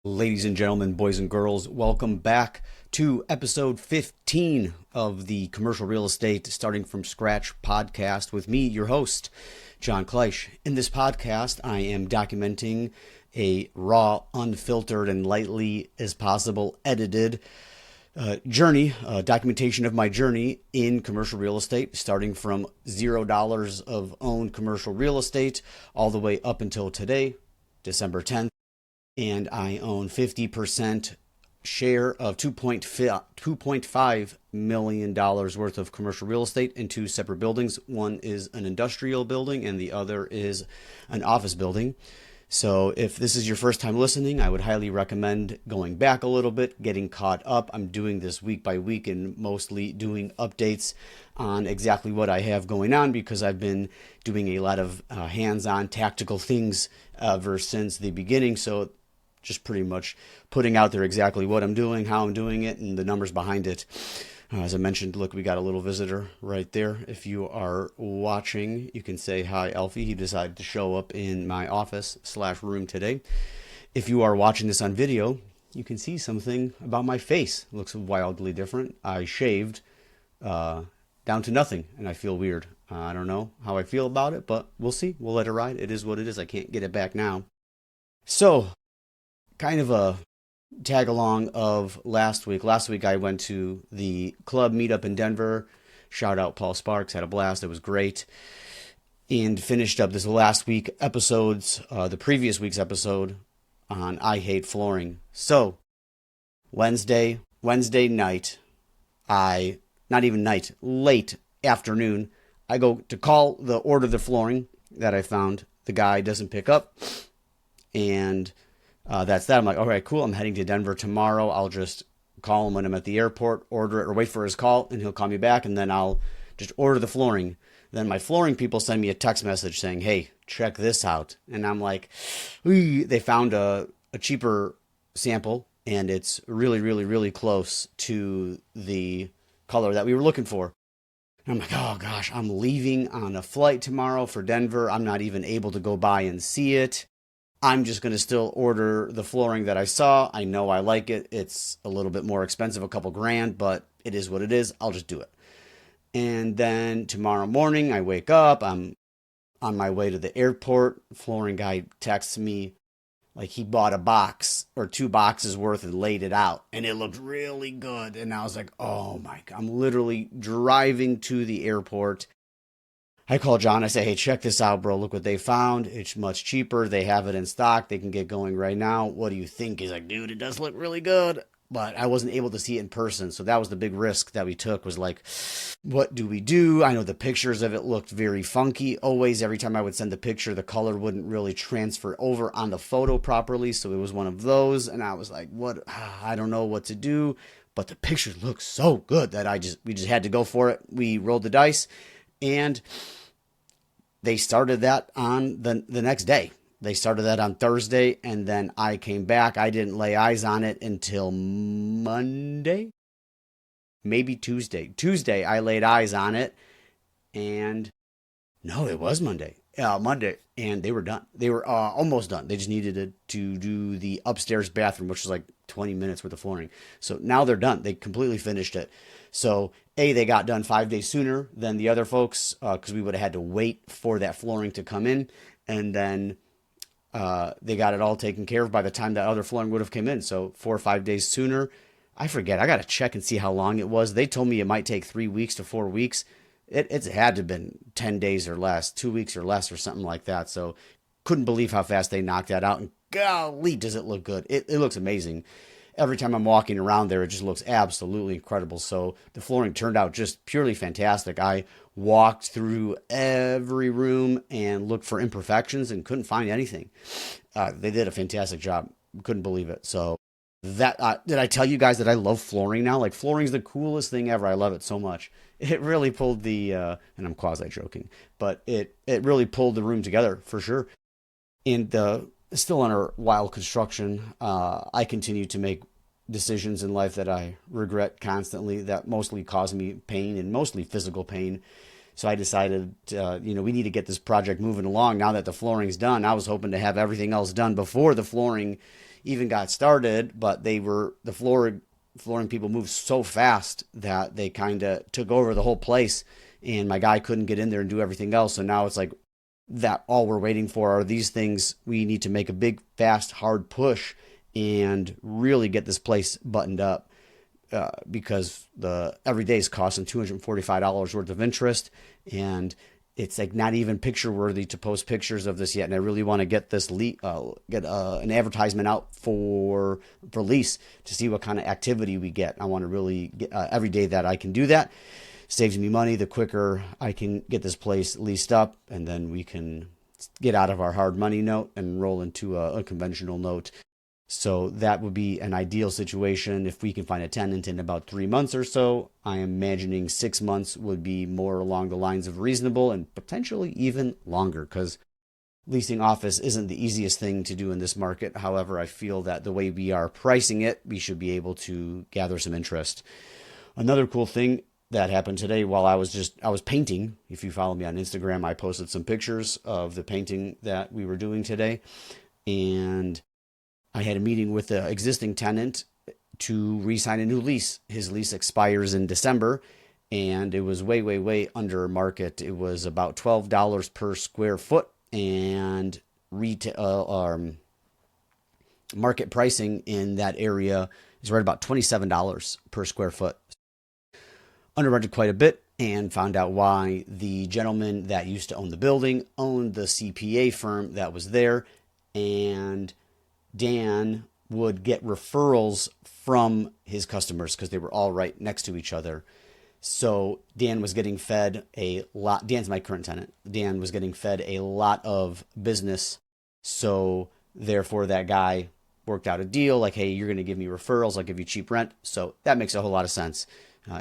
Ladies and gentlemen, boys and girls, welcome back to episode 15 of the Commercial Real Estate Starting From Scratch podcast with me, your host, John Kleisch. In this podcast, I am documenting a raw, unfiltered, and lightly as possible edited documentation of my journey in commercial real estate, starting from $0 of owned commercial real estate all the way up until today, December 10th. And I own 50% share of $2.5 million worth of commercial real estate in two separate buildings. One is an industrial building and the other is an office building. So if this is your first time listening, I would highly recommend going back a little bit, getting caught up. I'm doing this week by week and mostly doing updates on exactly what I have going on because I've been doing a lot of hands-on tactical things ever since the beginning. So just pretty much putting out there exactly what I'm doing, how I'm doing it, and the numbers behind it. As I mentioned, look, we got a little visitor right there. If you are watching, you can say hi, Alfie. He decided to show up in my office/room today. If you are watching this on video, you can see something about my face. It looks wildly different. I shaved down to nothing, and I feel weird. I don't know how I feel about it, but we'll see. We'll let it ride. It is what it is. I can't get it back now. So, kind of a tag along of last week. Last week I went to the club meetup in Denver. Shout out Paul Sparks. Had a blast. It was great. And finished up this last week episodes, the previous week's episode on I Hate Flooring. So Wednesday night, late afternoon, I go to call the order the flooring that I found. The guy doesn't pick up. And that's that. I'm like, all right, cool. I'm heading to Denver tomorrow. I'll just call him when I'm at the airport, order it, or wait for his call, and he'll call me back, and then I'll just order the flooring. Then my flooring people send me a text message saying, hey, check this out. And I'm like, they found a cheaper sample, and it's really, really, really close to the color that we were looking for. And I'm like, oh, gosh, I'm leaving on a flight tomorrow for Denver. I'm not even able to go by and see it. I'm just going to still order the flooring that I saw. I know I like it. It's a little bit more expensive, a couple grand, but it is what it is. I'll just do it. And then tomorrow morning, I wake up. I'm on my way to the airport. Flooring guy texts me like he bought a box or 2 boxes worth and laid it out. And it looked really good. And I was like, oh my God. I'm literally driving to the airport. I call John. I say, hey, check this out, bro. Look what they found. It's much cheaper. They have it in stock. They can get going right now. What do you think? He's like, dude, it does look really good. But I wasn't able to see it in person. So that was the big risk that we took was like, what do we do? I know the pictures of it looked very funky. Always, every time I would send the picture, the color wouldn't really transfer over on the photo properly. So it was one of those. And I was like, what? I don't know what to do. But the pictures look so good that we just had to go for it. We rolled the dice. And they started that on the next day. They started that on Thursday, and then I came back. I didn't lay eyes on it until Monday, maybe Tuesday. Tuesday, I laid eyes on it, and no, it was Monday. Monday, and they were done. They were almost done. They just needed to do the upstairs bathroom, which was like 20 minutes worth of flooring. So now they're done. They completely finished it. So they got done 5 days sooner than the other folks because we would have had to wait for that flooring to come in. And then they got it all taken care of by the time that other flooring would have come in. So 4 or 5 days sooner. I forget. I got to check and see how long it was. They told me it might take 3 weeks to 4 weeks. It's had to have been 10 days or less, 2 weeks or less or something like that. So couldn't believe how fast they knocked that out. And golly, does it look good. It looks amazing. Every time I'm walking around there, it just looks absolutely incredible. So the flooring turned out just purely fantastic. I walked through every room and looked for imperfections and couldn't find anything. They did a fantastic job. Couldn't believe it. So that did I tell you guys that I love flooring now? Like flooring's the coolest thing ever. I love it so much. It really pulled the, and I'm quasi joking, but it really pulled the room together for sure. And still under wild construction, I continue to make decisions in life that I regret constantly that mostly cause me pain and mostly physical pain. So I decided, we need to get this project moving along now that the flooring's done. I was hoping to have everything else done before the flooring even got started, but the flooring people moved so fast that they kind of took over the whole place, and my guy couldn't get in there and do everything else. So now it's like that all we're waiting for are these things. We need to make a big, fast, hard push and really get this place buttoned up. Because the every day is costing $245 worth of interest, and it's like not even picture worthy to post pictures of this yet. And I really want to get this an advertisement out for lease to see what kind of activity we get. I want to really get, every day that I can do that saves me money. The quicker I can get this place leased up, and then we can get out of our hard money note and roll into a conventional note. So that would be an ideal situation if we can find a tenant in about 3 months or so. I am imagining 6 months would be more along the lines of reasonable, and potentially even longer, because leasing office isn't the easiest thing to do in this market. However, I feel that the way we are pricing it, we should be able to gather some interest. Another cool thing that happened today while I was painting. If you follow me on Instagram, I posted some pictures of the painting that we were doing today, and I had a meeting with the existing tenant to re-sign a new lease. His lease expires in December, and it was way, way, way under market. It was about $12 per square foot, and market pricing in that area is right about $27 per square foot. Underrented quite a bit, and found out why. The gentleman that used to own the building owned the CPA firm that was there, and Dan would get referrals from his customers because they were all right next to each other. So Dan was getting fed a lot. Dan's my current tenant. Dan was getting fed a lot of business. So therefore that guy worked out a deal like, hey, you're going to give me referrals. I'll give you cheap rent. So that makes a whole lot of sense.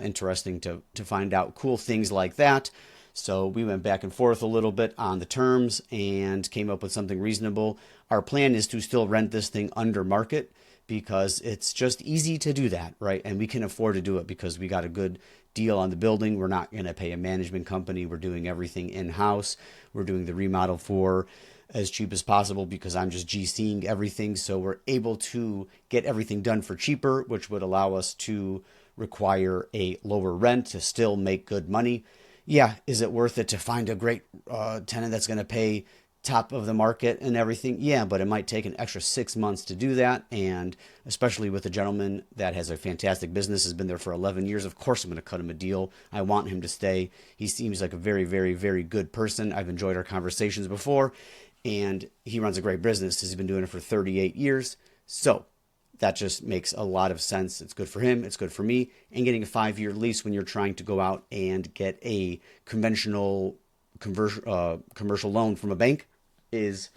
Interesting to find out cool things like that. So we went back and forth a little bit on the terms and came up with something reasonable. Our plan is to still rent this thing under market because it's just easy to do that, right? And we can afford to do it because we got a good deal on the building. We're not going to pay a management company. We're doing everything in-house. We're doing the remodel for as cheap as possible because I'm just GCing everything. So we're able to get everything done for cheaper, which would allow us to require a lower rent to still make good money. Yeah, is it worth it to find a great tenant that's going to pay top of the market and everything? Yeah, but it might take an extra 6 months to do that. And especially with a gentleman that has a fantastic business, has been there for 11 years, of course I'm going to cut him a deal. I want him to stay. He seems like a very, very, very good person. I've enjoyed our conversations before, and he runs a great business. He's been doing it for 38 years. So that just makes a lot of sense. It's good for him. It's good for me. And getting a 5-year lease when you're trying to go out and get a conventional commercial loan from a bank is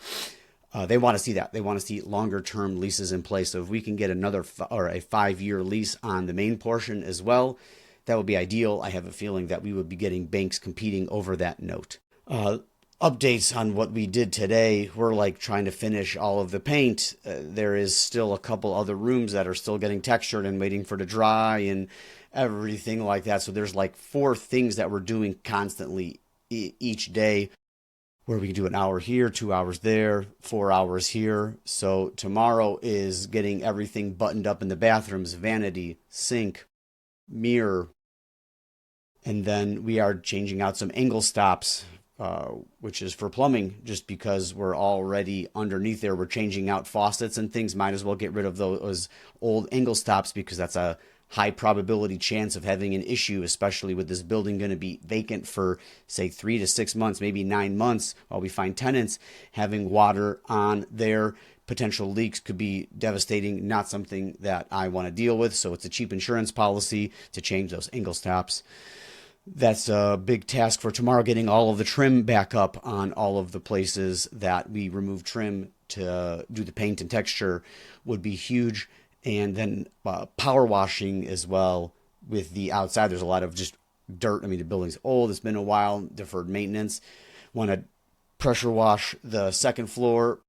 they want to see that. They want to see longer term leases in place. So if we can get a 5-year lease on the main portion as well, that would be ideal. I have a feeling that we would be getting banks competing over that note. Updates on what we did today. We're like trying to finish all of the paint. There is still a couple other rooms that are still getting textured and waiting for to dry and everything like that. So there's like 4 things that we're doing constantly each day, where we can do an hour here, 2 hours there, 4 hours here. So tomorrow is getting everything buttoned up in the bathrooms, vanity, sink, mirror. And then we are changing out some angle stops, which is for plumbing, just because we're already underneath there. We're changing out faucets and things. Might as well get rid of those old angle stops because that's a high probability chance of having an issue, especially with this building going to be vacant for, say, 3 to 6 months, maybe 9 months while we find tenants. Having water on there, potential leaks could be devastating, not something that I want to deal with. So it's a cheap insurance policy to change those angle stops. That's a big task for tomorrow, getting all of the trim back up on all of the places that we remove trim to do the paint and texture would be huge. And then power washing as well with the outside. There's a lot of just dirt. I mean, the building's old. It's been a while, deferred maintenance. Want to pressure wash the second floor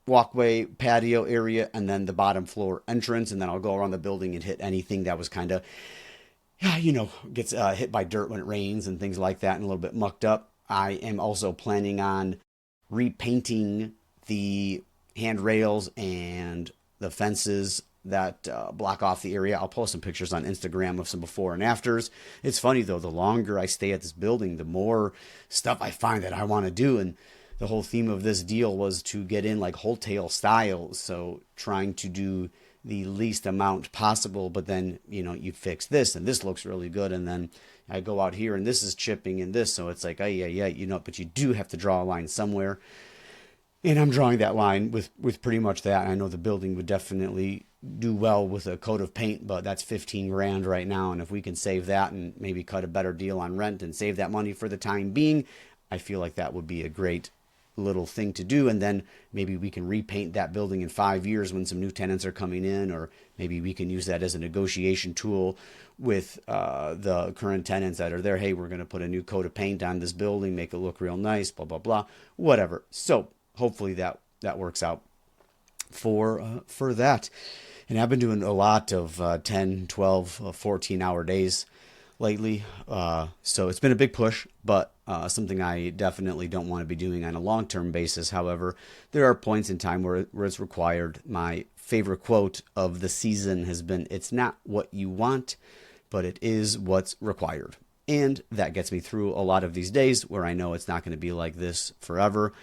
walkway, patio area, and then the bottom floor entrance. And then I'll go around the building and hit anything that was kind of gets hit by dirt when it rains and things like that and a little bit mucked up. I am also planning on repainting the handrails and the fences that block off the area. I'll post some pictures on Instagram of some before and afters. It's funny though, the longer I stay at this building, the more stuff I find that I want to do. And the whole theme of this deal was to get in like wholesale styles. So trying to do the least amount possible, but then, you fix this and this looks really good. And then I go out here and this is chipping and this. So it's like, oh yeah, but you do have to draw a line somewhere. And I'm drawing that line with pretty much that. I know the building would definitely do well with a coat of paint, but that's 15 grand right now. And if we can save that and maybe cut a better deal on rent and save that money for the time being, I feel like that would be a great little thing to do. And then maybe we can repaint that building in 5 years when some new tenants are coming in, or maybe we can use that as a negotiation tool with the current tenants that are there. Hey, we're going to put a new coat of paint on this building, make it look real nice, blah, blah, blah, whatever. So hopefully that works out for that. And I've been doing a lot of 10, 12, 14-hour days lately. So it's been a big push, but something I definitely don't want to be doing on a long-term basis. However, there are points in time where it's required. My favorite quote of the season has been, "It's not what you want, but it is what's required." And that gets me through a lot of these days where I know it's not going to be like this forever.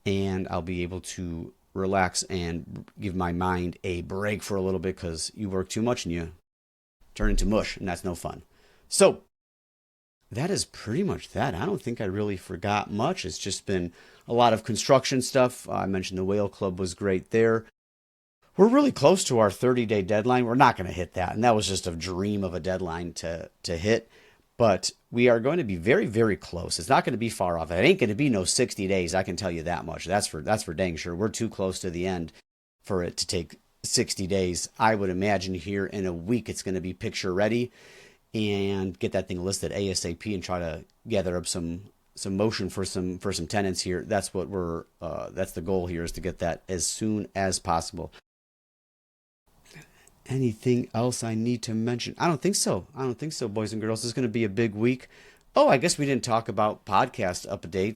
And I'll be able to relax and give my mind a break for a little bit, because you work too much and you turn into mush, and that's no fun. So that is pretty much that. I don't think I really forgot much. It's just been a lot of construction stuff. I mentioned the Whale Club was great there. We're really close to our 30-day deadline. We're not going to hit that, and that was just a dream of a deadline to hit. But we are going to be very, very close. It's not going to be far off. It ain't going to be no 60 days. I can tell you that much. That's for dang sure. We're too close to the end for it to take 60 days. I would imagine here in a week it's going to be picture ready, and get that thing listed ASAP and try to gather up some motion for some tenants here. That's what that's the goal here, is to get that as soon as possible. Anything else I need to mention? I don't think so. Boys and girls. This is going to be a big week. Oh, I guess we didn't talk about podcast update.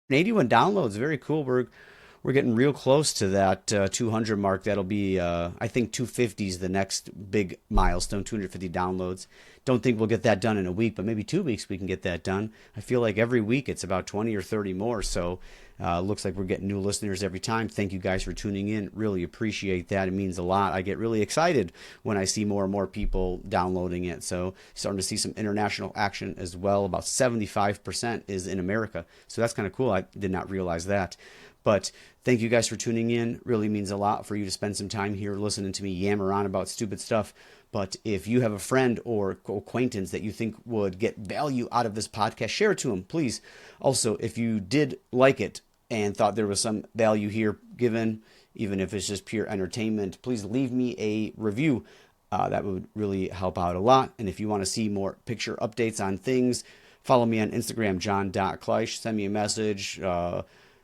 81 downloads. Very cool. We're getting real close to that 200 mark. That'll be, I think 250 is the next big milestone, 250 downloads. Don't think we'll get that done in a week, but maybe 2 weeks we can get that done. I feel like every week it's about 20 or 30 more. So looks like we're getting new listeners every time. Thank you guys for tuning in. Really appreciate that. It means a lot. I get really excited when I see more and more people downloading it. So starting to see some international action as well. About 75% is in America. So that's kind of cool. I did not realize that. But thank you guys for tuning in. Really means a lot for you to spend some time here listening to me yammer on about stupid stuff. But if you have a friend or acquaintance that you think would get value out of this podcast, share it to them, please. Also, if you did like it and thought there was some value here given, even if it's just pure entertainment, please leave me a review. That would really help out a lot. And if you want to see more picture updates on things, follow me on Instagram, john.kleisch. Send me a message.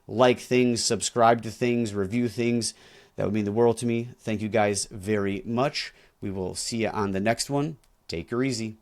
Like things, subscribe to things, review things. That would mean the world to me. Thank you guys very much. We will see you on the next one. Take her easy.